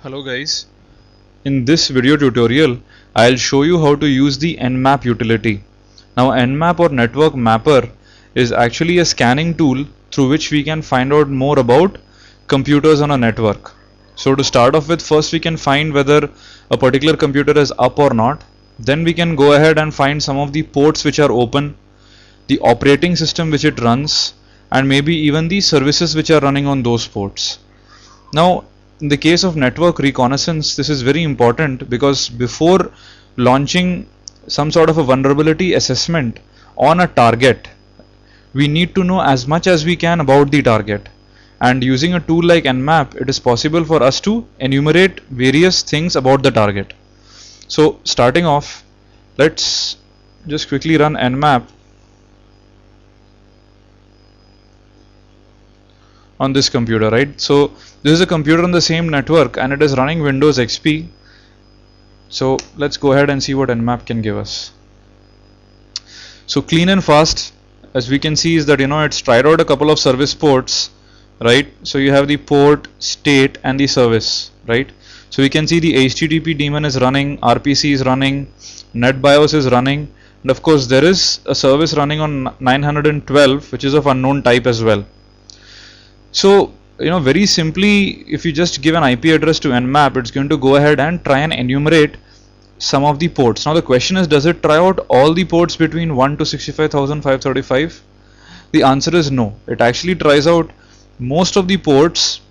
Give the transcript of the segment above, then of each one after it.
Hello guys, in this video tutorial I'll show you how to use the Nmap utility. Now Nmap or network mapper is actually a scanning tool through which we can find out more about computers on a network. So to start off with, first we can find whether a particular computer is up or not. Then we can go ahead and find some of the ports which are open, the operating system which it runs, and maybe even the services which are running on those ports. Now in the case of network reconnaissance, this is very important because before launching some sort of a vulnerability assessment on a target, we need to know as much as we can about the target. And using a tool like Nmap, it is possible for us to enumerate various things about the target. So starting off, let's just quickly run Nmap on this computer, right? So this is a computer on the same network and it is running Windows XP. So let's go ahead and see what Nmap can give us. So clean and fast, as we can see, is that it's tried out a couple of service ports, right? So you have the port, state, and the service, right? So we can see the HTTP daemon is running, RPC is running, NetBIOS is running, and of course there is a service running on 912 which is of unknown type as well. So very simply, if you just give an IP address to Nmap, it's going to go ahead and try and enumerate some of the ports. Now the question is, does it try out all the ports between 1 to 65,535? The answer is no. It actually tries out most of the ports,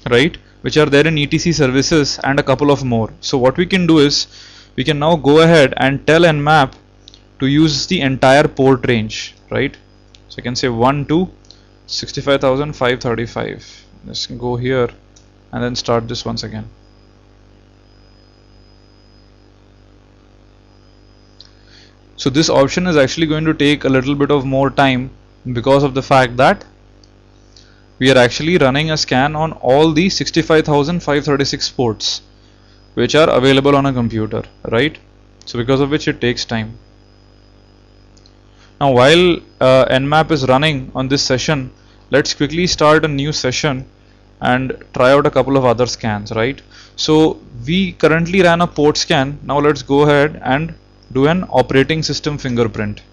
right, which are there in ETC services and a couple of more. So what we can do is, we can now go ahead and tell Nmap to use the entire port range, right? So I can say 1 to 65,535. Let's go here and then start this once again. So this option is actually going to take a little bit of more time because of the fact that we are actually running a scan on all the 65,536 ports which are available on a computer, right? So because of which it takes time. Now while Nmap is running on this session, let's quickly start a new session and try out a couple of other scans, right? So we currently ran a port scan. Now let's go ahead and do an operating system fingerprint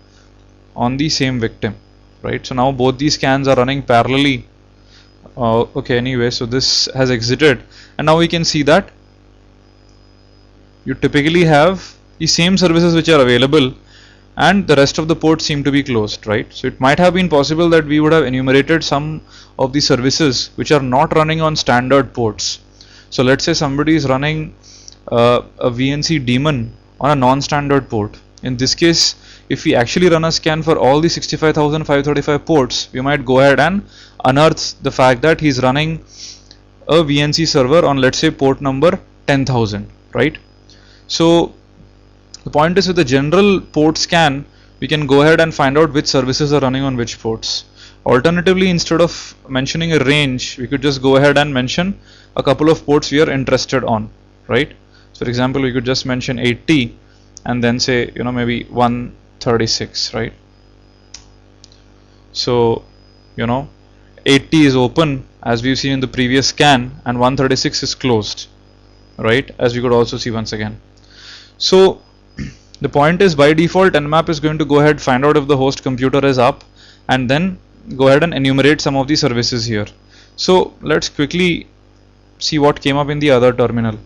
on the same victim, right? So now both these scans are running parallelly. Okay, anyway, so this has exited and now we can see that you typically have the same services which are available and the rest of the ports seem to be closed, right? So it might have been possible that we would have enumerated some of the services which are not running on standard ports. So let's say somebody is running a VNC daemon on a non-standard port. In this case, if we actually run a scan for all the 65,535 ports, we might go ahead and unearth the fact that he's running a VNC server on, let's say, port number 10,000, right? So the point is, with the general port scan, we can go ahead and find out which services are running on which ports. Alternatively, instead of mentioning a range, we could just go ahead and mention a couple of ports we are interested on, right? So for example, we could just mention 80 and then say, maybe 136, right? So, 80 is open as we've seen in the previous scan and 136 is closed, right? As we could also see once again. So the point is, by default, Nmap is going to go ahead, find out if the host computer is up and then go ahead and enumerate some of the services here. So let's quickly see what came up in the other terminal.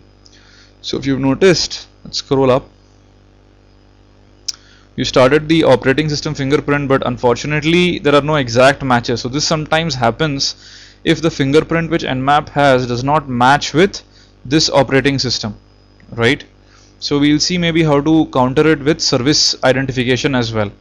So if you've noticed, let's scroll up. You started the operating system fingerprint, but unfortunately there are no exact matches. So this sometimes happens if the fingerprint which Nmap has does not match with this operating system, right? So we'll see maybe how to counter it with service identification as well.